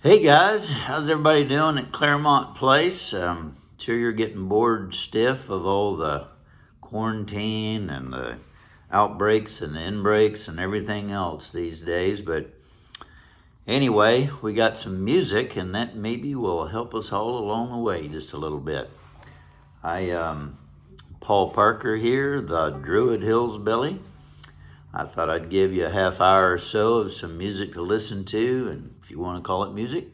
Hey guys, how's everybody doing at Claremont Place? Sure you're getting bored stiff of all the quarantine and the outbreaks and the inbreaks and everything else these days. But anyway, we got some music and that maybe will help us all along the way just a little bit. Paul Parker here, the Druid Hillsbilly. I thought I'd give you a half hour or so of some music to listen to, and if you want to call it music,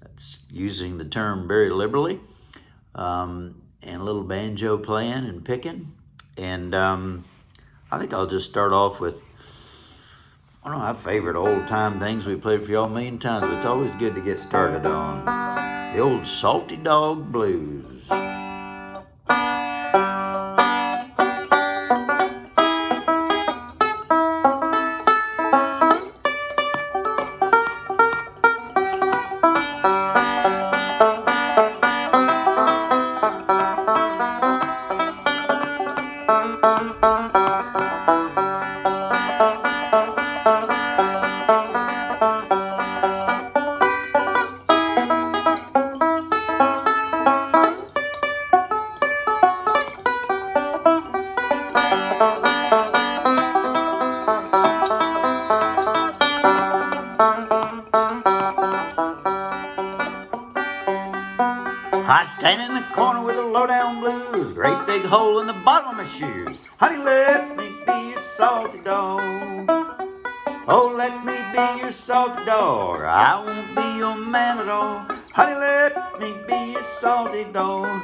that's using the term very liberally, and a little banjo playing and picking. And I think I'll just start off with one of my favorite old-time things we played for y'all a million times, but it's always good to get started on. The old Salty Dog Blues. I stand in the corner with a low-down blues, great big hole in the bottom of my shoes. Honey, let me be your salty dog. Oh, let me be your salty dog. I won't be your man at all. Honey, let me be your salty dog.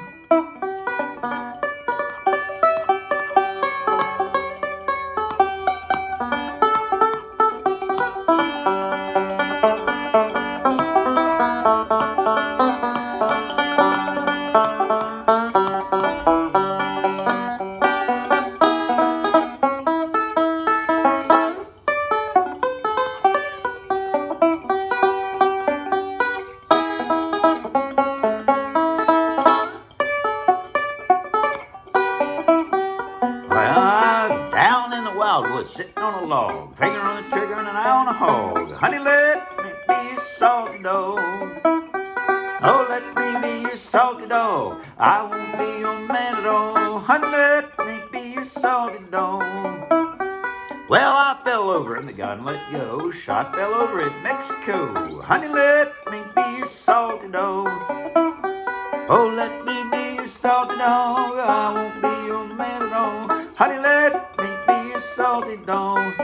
Wildwood, sitting on a log, finger on the trigger and an eye on a hog. Honey, let me be your salty dog. Oh, let me be your salty dog. I won't be your man at all. Honey, let me be your salty dog. Well, I fell over and the gun let go. Shot fell over at Mexico. Honey, let me be your salty dog. Oh, let me be your salty dog. I won't be your man at all. Honey, let me be your salty dog.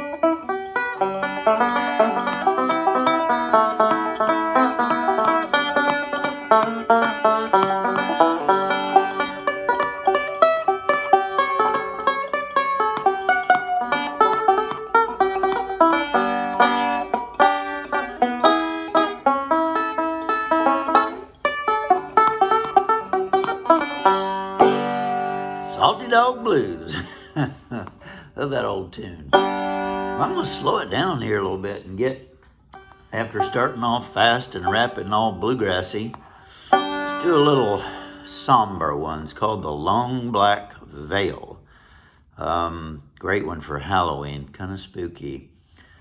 Salty Dog Blues. Love that old tune. I'm going to slow it down here a little bit and get, after starting off fast and rapping all bluegrassy, let's do a little somber one. It's called The Long Black Veil. Great one for Halloween, kind of spooky.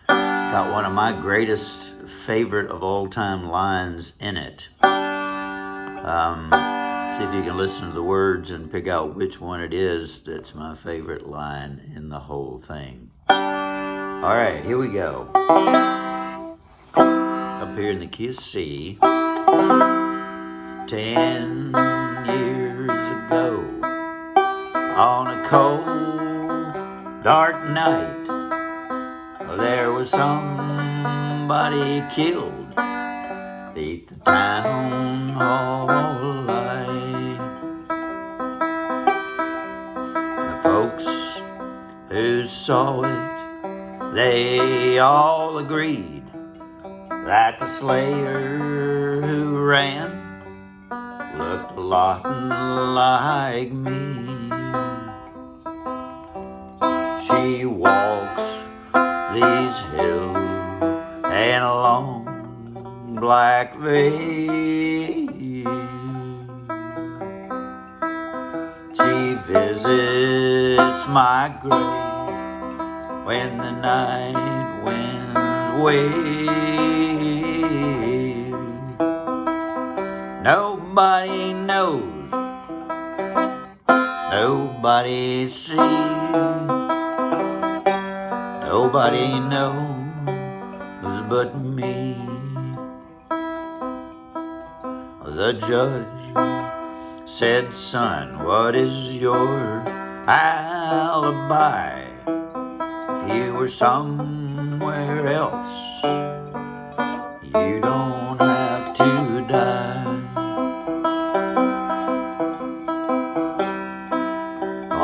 Got one of my greatest favorite of all time lines in it. See if you can listen to the words and pick out which one it is that's my favorite line in the whole thing. All right, here we go. Up here in the key of C. 10 years ago, on a cold, dark night, there was somebody killed beneath the town hall light. The folks who saw it, they all agreed that the slayer who ran looked a lot like me. She walks these hills and a long black veil. She visits my grave when the night winds wail. Nobody knows, nobody sees, nobody knows but me. The judge said, son, what is your alibi? If you were somewhere else, you don't have to die.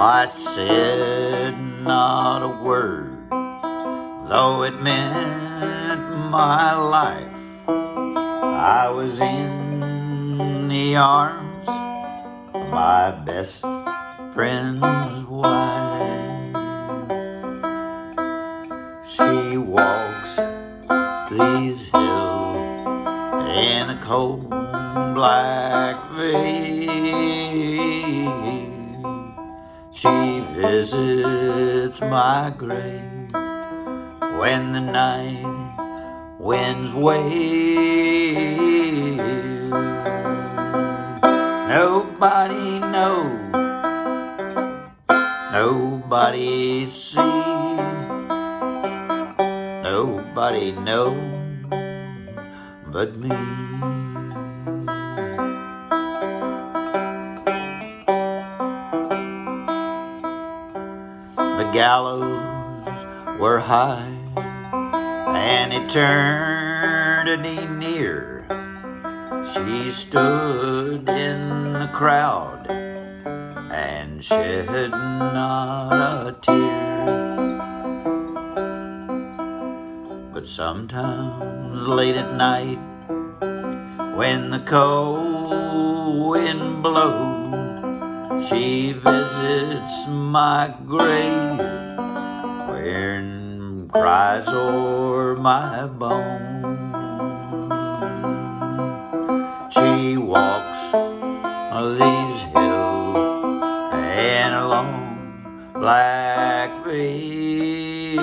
I said not a word, though it meant my life. I was in the arms of my best friend's wife. She walks these hills in a cold black veil. She visits my grave when the night winds wail. Nobody knows, nobody sees, nobody knows but me. The gallows were high and eternity near. She stood in the crowd and shed not a tear. But sometimes late at night, when the cold wind blows, she visits my grave and cries o'er my bones. She walks these hills and along black veil.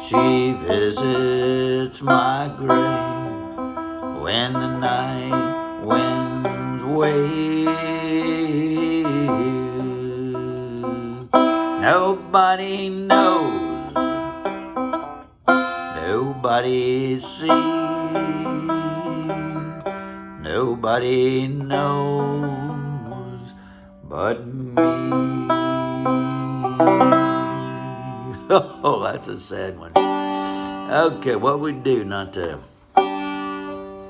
She visits my grave when the night winds wail. Nobody knows, nobody sees, nobody knows but me. Oh, that's a sad one. Okay, what we do not to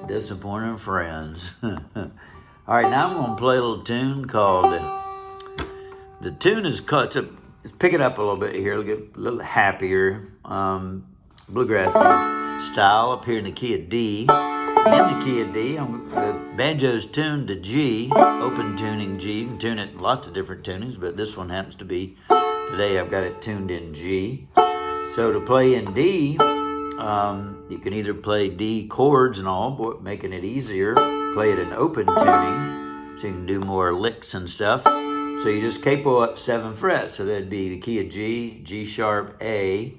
disappoint our friends. All right, now I'm going to play a little tune called, the tune is called, let's pick it up a little bit here, it'll get a little happier, bluegrassy style up here in the key of D. In the key of D, the banjo's tuned to G, open tuning G. You can tune it in lots of different tunings, but this one happens to be, today I've got it tuned in G. So to play in D, you can either play D chords and all, making it easier, play it in open tuning, so you can do more licks and stuff. So you just capo up 7 frets, so that'd be the key of G, G sharp, A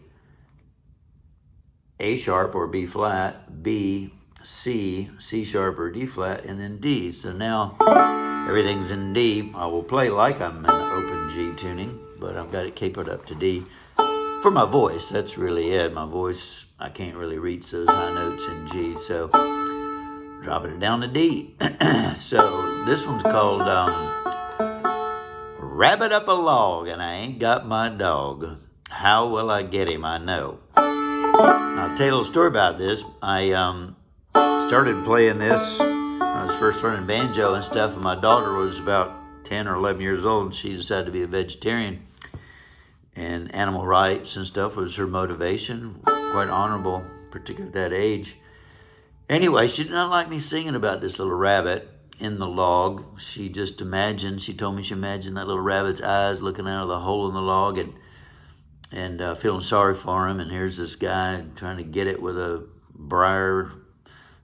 sharp or B flat, B, C, C sharp or D flat, and then D. So now everything's in D. I will play like I'm in the open G tuning, but I've got it capoed up to D. For my voice, that's really it. My voice, I can't really reach those high notes in G, so dropping it down to D. So this one's called Rabbit Up a Log, and I Ain't Got My Dog. How will I get him, I know. I'll tell you a little story about this. I started playing this when I was first learning banjo and stuff, and my daughter was about 10 or 11 years old, and she decided to be a vegetarian. And animal rights and stuff was her motivation. Quite honorable, particularly at that age. Anyway, she did not like me singing about this little rabbit in the log. She just she told me she imagined that little rabbit's eyes looking out of the hole in the log and feeling sorry for him. And here's this guy trying to get it with a briar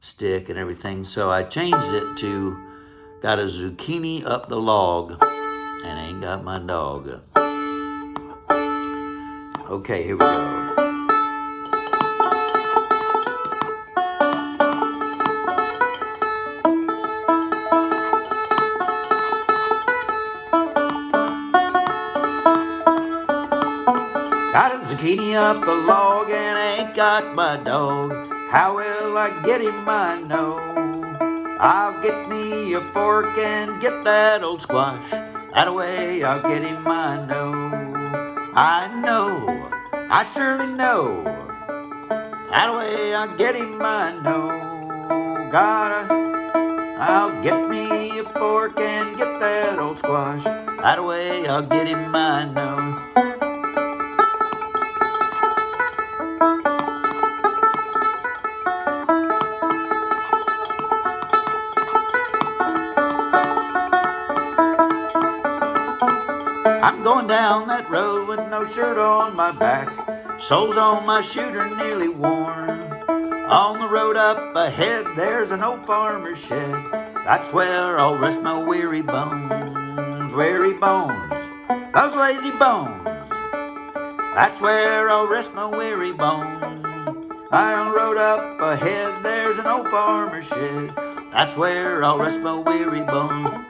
stick and everything. So I changed it to got a zucchini up the log and ain't got my dog. Okay, here we go. zucchini up the log and I ain't got my dog. How will I get him? I know. I'll get me a fork and get that old squash. That way I'll get him, I know. I know, I surely know. That way I'll get him, I know. I'll get me a fork and get that old squash. That way I'll get him, I know. I'm going down that road with no shirt on my back. Soles on my shooter nearly worn. On the road up ahead, there's an old farmer's shed. That's where I'll rest my weary bones, those lazy bones. That's where I'll rest my weary bones. On the road up ahead, there's an old farmer's shed. That's where I'll rest my weary bones.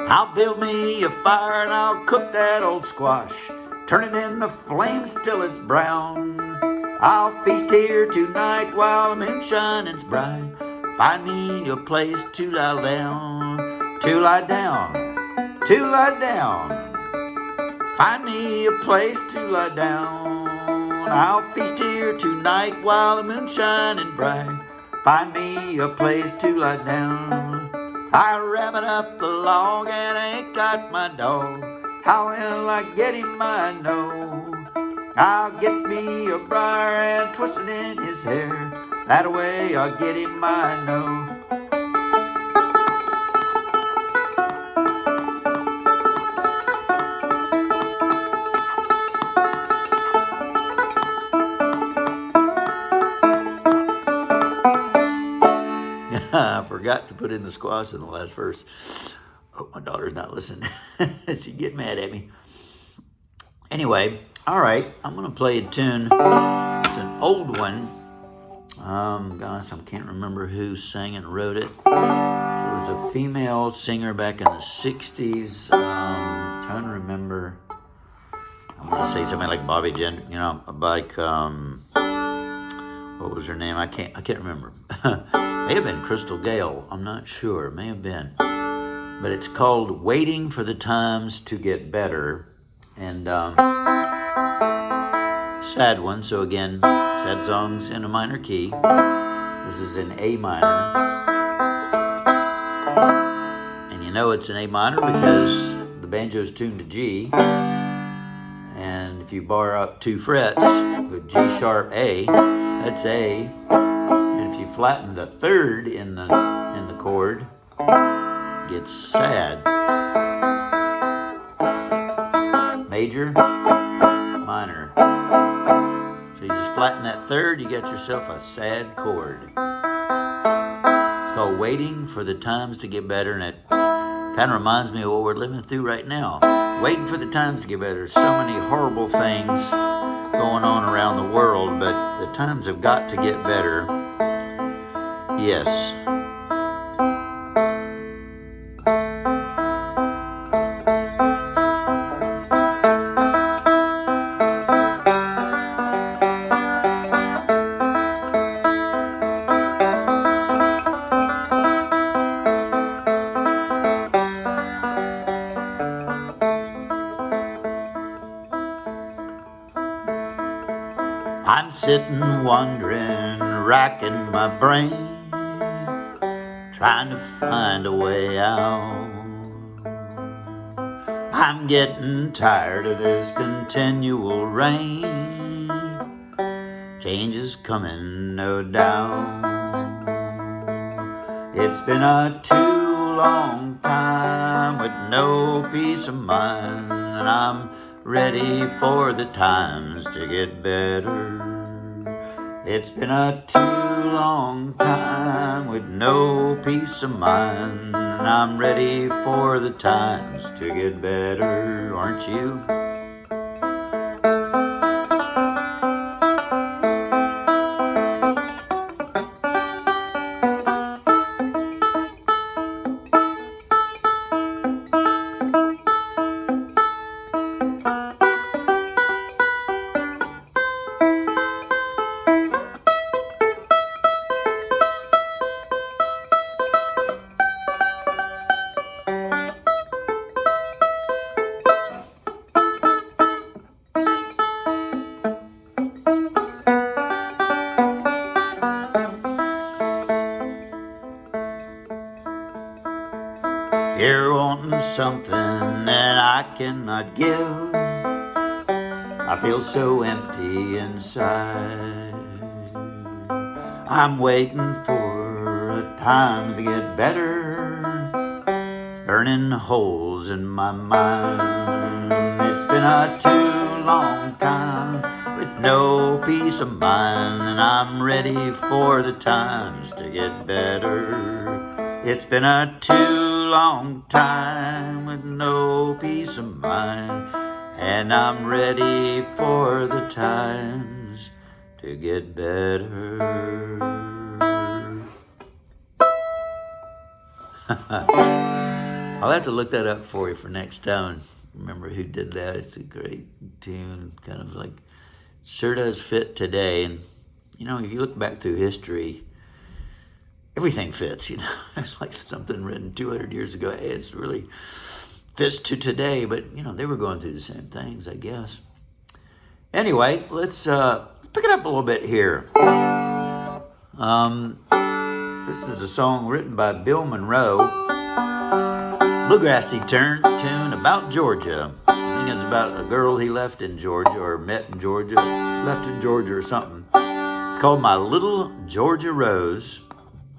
I'll build me a fire and I'll cook that old squash, turn it in the flames till it's brown. I'll feast here tonight while the moon shining's bright. Find me a place to lie down, to lie down, to lie down. Find me a place to lie down. I'll feast here tonight while the moon shining bright. Find me a place to lie down. I rabbit up the log and I ain't got my dog. How will I get him? I know. I'll get me a briar and twist it in his hair. That way I'll get him, I know. I forgot to put in the squash in the last verse. Oh, my daughter's not listening. She'd get mad at me. Anyway, all right, I'm going to play a tune. It's an old one. Gosh, I can't remember who sang and wrote it. It was a female singer back in the 60s. Trying to remember. I'm going to say something like Bobby Jen, like, what was her name? I can't remember. May have been Crystal Gale. I'm not sure. May have been. But it's called Waiting for the Times to Get Better. And sad one. So again, sad songs in a minor key. This is in A minor. And you know it's in A minor because the banjo is tuned to G. And if you bar up 2 frets with G sharp A, that's A. And if you flatten the 3rd in the chord, it gets sad. Major, minor. So you just flatten that 3rd, you get yourself a sad chord. It's called Waiting for the Times to Get Better, and it kind of reminds me of what we're living through right now. Waiting for the times to get better. There's so many horrible things going on around the world, but the times have got to get better. Yes. I'm sitting wondering, racking my brain, trying to find a way out. I'm getting tired of this continual rain. Change is coming, no doubt. It's been a too long time with no peace of mind, and I'm ready for the times to get better. It's been a too long time with no peace of mind, and I'm ready for the times to get better, aren't you? something that I cannot give. I feel so empty inside. I'm waiting for a time to get better. It's burning holes in my mind. It's been a too long time with no peace of mind, and I'm ready for the times to get better. It's been a too long time with no peace of mind, and I'm ready for the times to get better. I'll have to look that up for you for next time. Remember who did that. It's a great tune, kind of like, sure does fit today. And you know, if you look back through history, everything fits, you know. It's like something written 200 years ago. Hey, it's really fits to today, but you know, they were going through the same things, I guess. Anyway, let's pick it up a little bit here. This is a song written by Bill Monroe. Bluegrassy tune about Georgia. I think it's about a girl he left in Georgia, or met in Georgia, left in Georgia or something. It's called My Little Georgia Rose.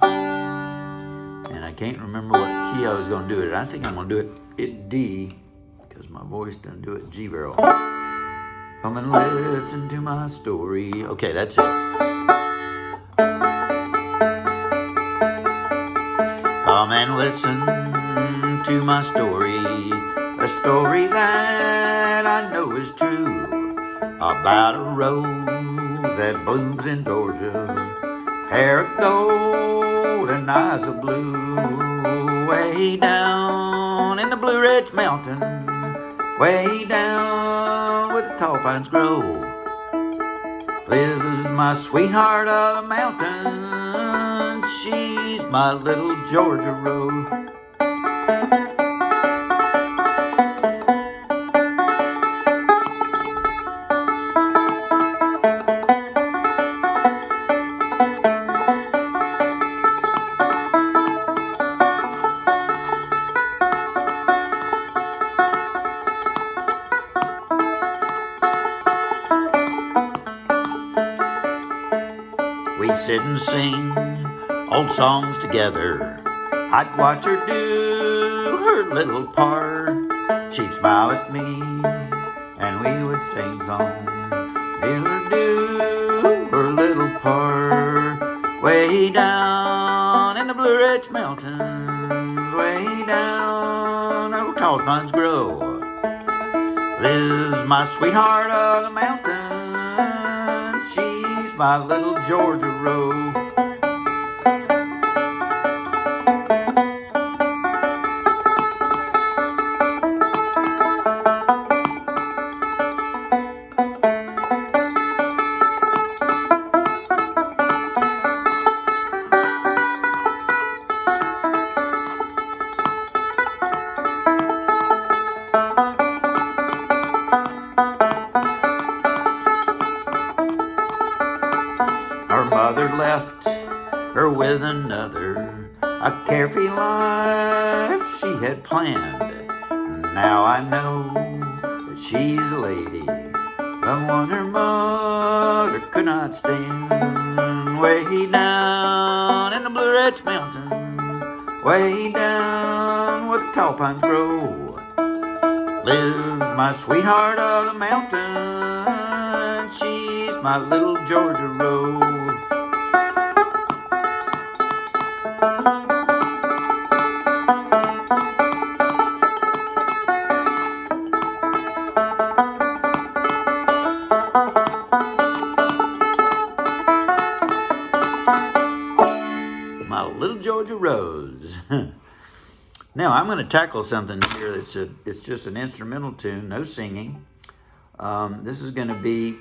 And I can't remember what key I was going to do it. I think I'm going to do it in D, because my voice doesn't do it G very well. Come and listen to my story. Okay, that's it. Come and listen to my story, a story that I know is true, about a rose that blooms in Georgia, hair of gold and eyes of blue, way down in the Blue Ridge Mountain, way down where the tall pines grow, lives my sweetheart of the mountain. She's my little Georgia Rose. We'd sit and sing old songs together. I'd watch her do her little part. She'd smile at me and we would sing songs. Do her little part. Way down in the Blue Ridge Mountains, way down where tall pines grow, lives my sweetheart of the mountain. She's my little Georgia Rose. Her mother left her with another, a carefree life she had planned. Now I know that she's a lady, the one her mother could not stand. Way down in the Blue Ridge Mountain, way down where the tall pines grow, lives my sweetheart of the mountain. She's my little Georgia Rose. My little Georgia Rose. Now I'm going to tackle something here it's just an instrumental tune, no singing. This is going to be,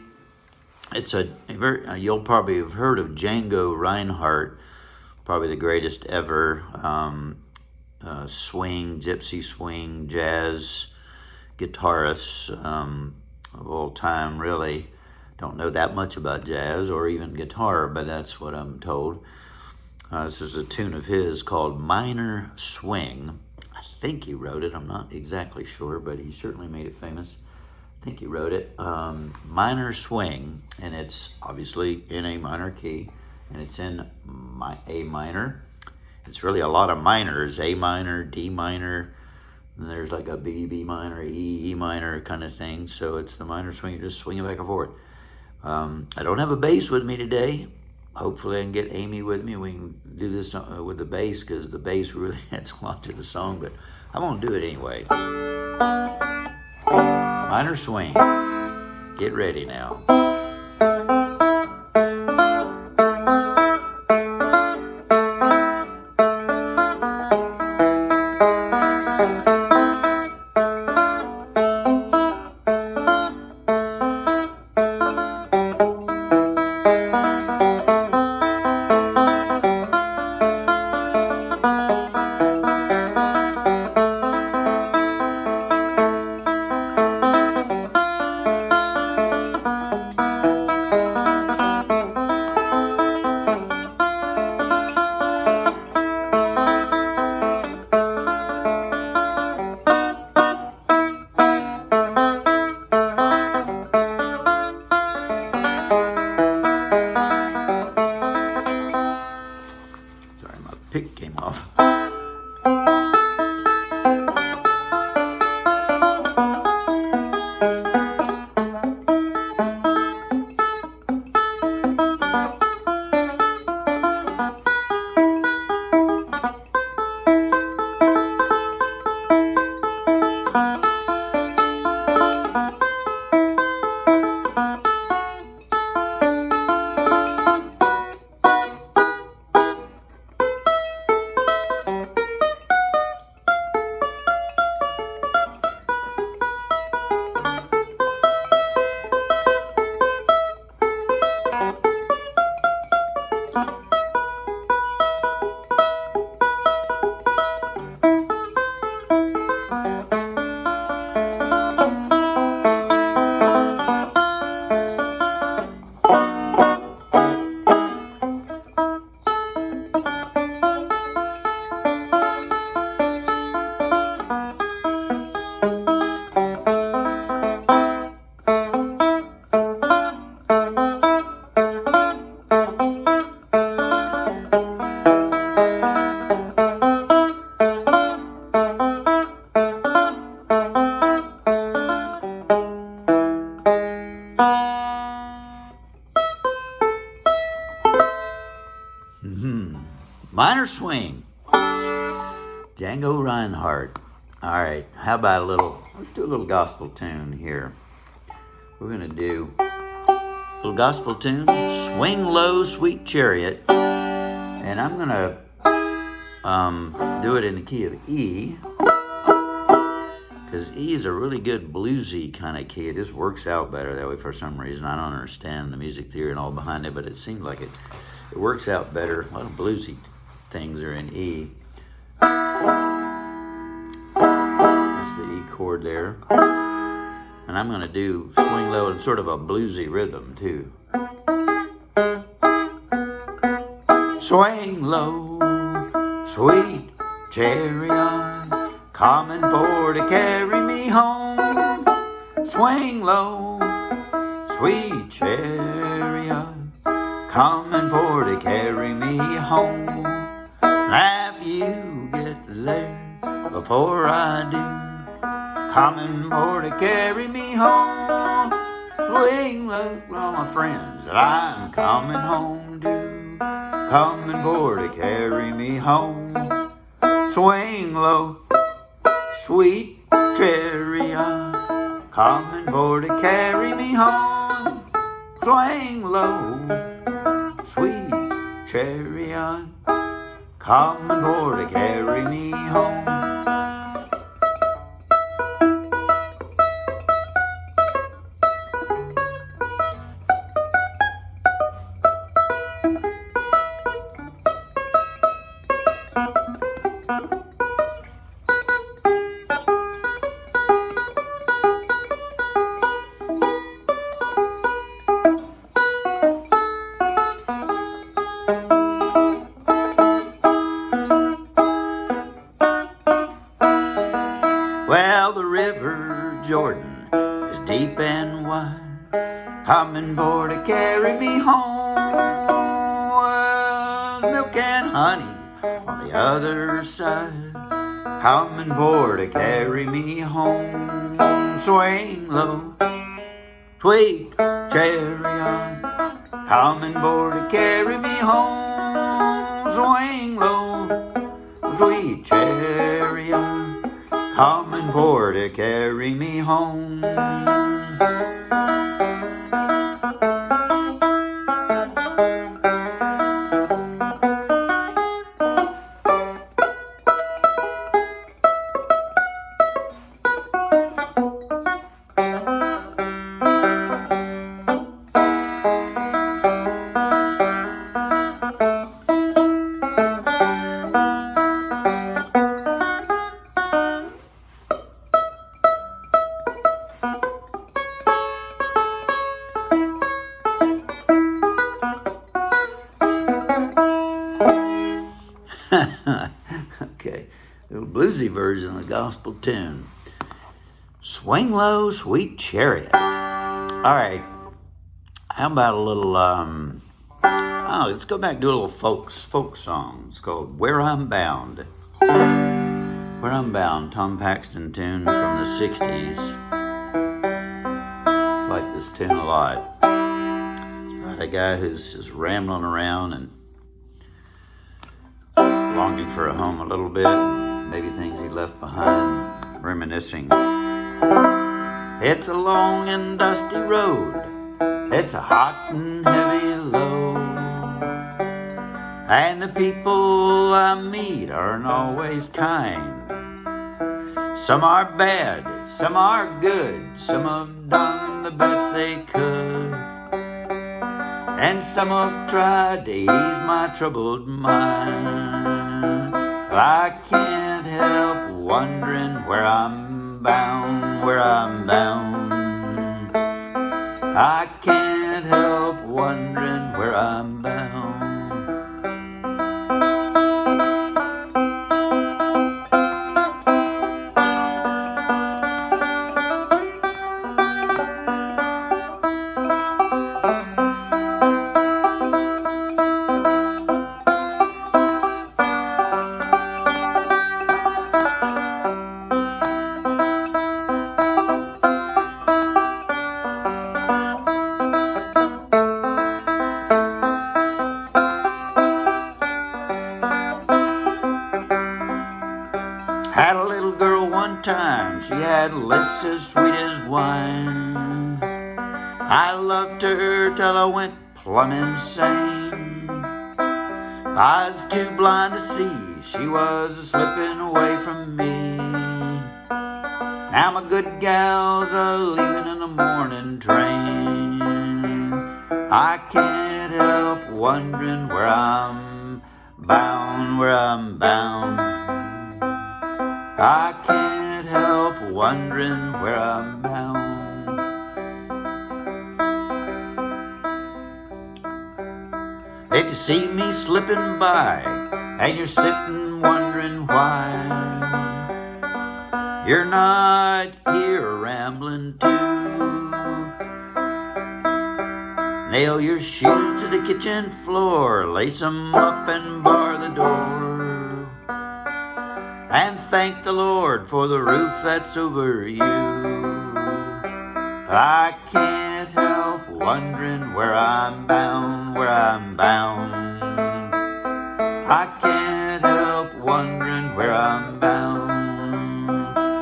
you'll probably have heard of Django Reinhardt, probably the greatest ever swing, gypsy swing, jazz guitarist of all time, really. Don't know that much about jazz or even guitar, but that's what I'm told. This is a tune of his called Minor Swing. I think he wrote it. I'm not exactly sure, but he certainly made it famous. I think he wrote it. Minor Swing, and it's obviously in a minor key, and it's in A minor. It's really a lot of minors: A minor, D minor. And there's like a B minor, E minor kind of thing. So it's the minor swing. You're just swinging back and forth. I don't have a bass with me today. Hopefully I can get Amy with me. We can do this with the bass, because the bass really adds a lot to the song, but I won't do it anyway. Minor swing. Get ready now. Sorry, my pick came off. Minor swing. Django Reinhardt. All right, how about let's do a little gospel tune here. We're going to do a little gospel tune, Swing Low, Sweet Chariot. And I'm going to do it in the key of E, because E is a really good bluesy kind of key. It just works out better that way for some reason. I don't understand the music theory and all behind it, but it seems like it works out better. A lot of bluesy things are in E. That's the E chord there. And I'm going to do swing low in sort of a bluesy rhythm too. Swing low, sweet chariot, coming for to carry me home. Swing low, sweet chariot, coming for to carry me home. Laugh you get there before I do, coming for to carry me home. Swing low, all my friends that I'm coming home to, coming for to carry me home. Swing low, sweet chariot, coming for to carry me home. Swing low, sweet chariot, coming for to carry me home. coming for to carry me home. Milk and honey on the other side, coming for to carry me home. Swing low, sweet chariot, coming for to carry me home. Swing low, sweet chariot, coming for to carry me home. Okay, little bluesy version of the gospel tune. Swing low, sweet chariot. All right, how about a little, let's go back and do a little folk song. It's called Where I'm Bound. Where I'm Bound, Tom Paxton tune from the 60s. I like this tune a lot. It's about a guy who's just rambling around and longing for a home a little bit, maybe things he left behind, reminiscing. It's a long and dusty road, it's a hot and heavy load, and the people I meet aren't always kind. Some are bad, some are good, some have done the best they could, and some have tried to ease my troubled mind. I can't help wondering where I'm bound, where I'm bound. I can't help wondering where I'm bound. Had a little girl one time, she had lips as sweet as wine. I loved her till I went plumb insane. I was too blind to see she was slipping away from me. Now my good gals are leaving in the morning train. I can't help wondering where I'm bound, where I'm bound. I can't help wondering where I'm bound. If you see me slipping by and you're sitting wondering why, you're not here rambling too. Nail your shoes to the kitchen floor, lace 'em up and bar the door, and thank the Lord for the roof that's over you. I can't help wondering where I'm bound, where I'm bound. I can't help wondering where I'm bound.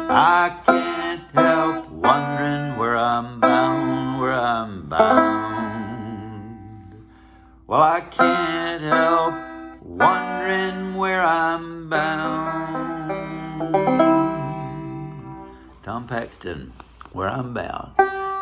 I can't help wondering where I'm bound, where I'm bound. Well, I can't help wondering where I'm bound. Tom Paxton, Where I'm Bound.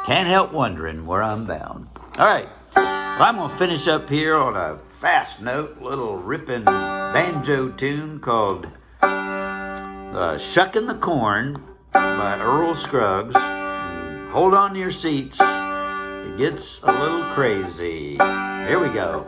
Can't help wondering where I'm bound. All right, well, I'm going to finish up here on a fast note, little ripping banjo tune called Shucking the Corn by Earl Scruggs. And hold on to your seats. It gets a little crazy. Here we go.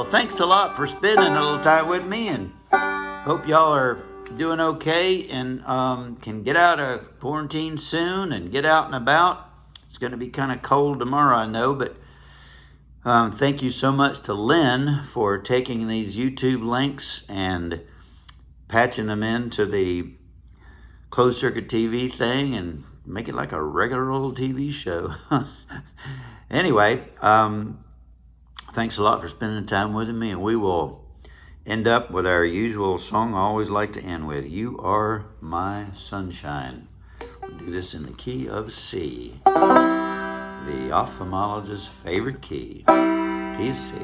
Well, thanks a lot for spending a little time with me, and hope y'all are doing okay and can get out of quarantine soon and get out and about. It's going to be kind of cold tomorrow, I know, but thank you so much to Lynn for taking these YouTube links and patching them into the closed circuit TV thing and make it like a regular old TV show. Anyway, thanks a lot for spending time with me, and we will end up with our usual song I always like to end with. You Are My Sunshine. We'll do this in the key of C, the ophthalmologist's favorite key, key of C.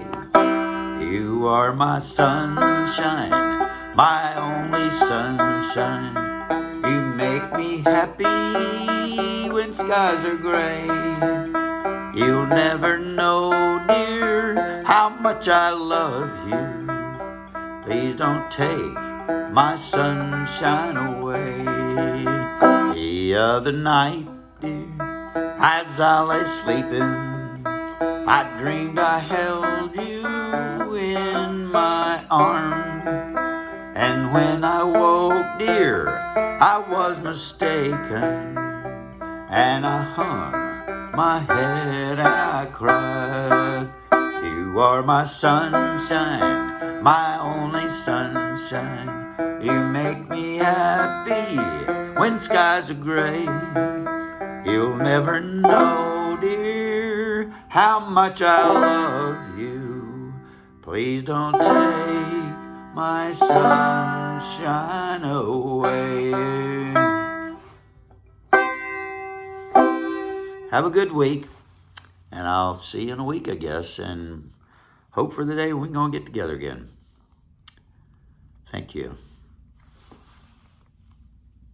You are my sunshine, my only sunshine. You make me happy when skies are gray. You'll never know, dear, how much I love you. Please don't take my sunshine away. The other night, dear, as I lay sleeping, I dreamed I held you in my arms. And when I woke, dear, I was mistaken, and I hung my head and I cried. You are my sunshine, my only sunshine. You make me happy when skies are gray. You'll never know, dear, how much I love you. Please don't take my sunshine away. Have a good week, and I'll see you in a week, I guess, and hope for the day we're going to get together again. Thank you.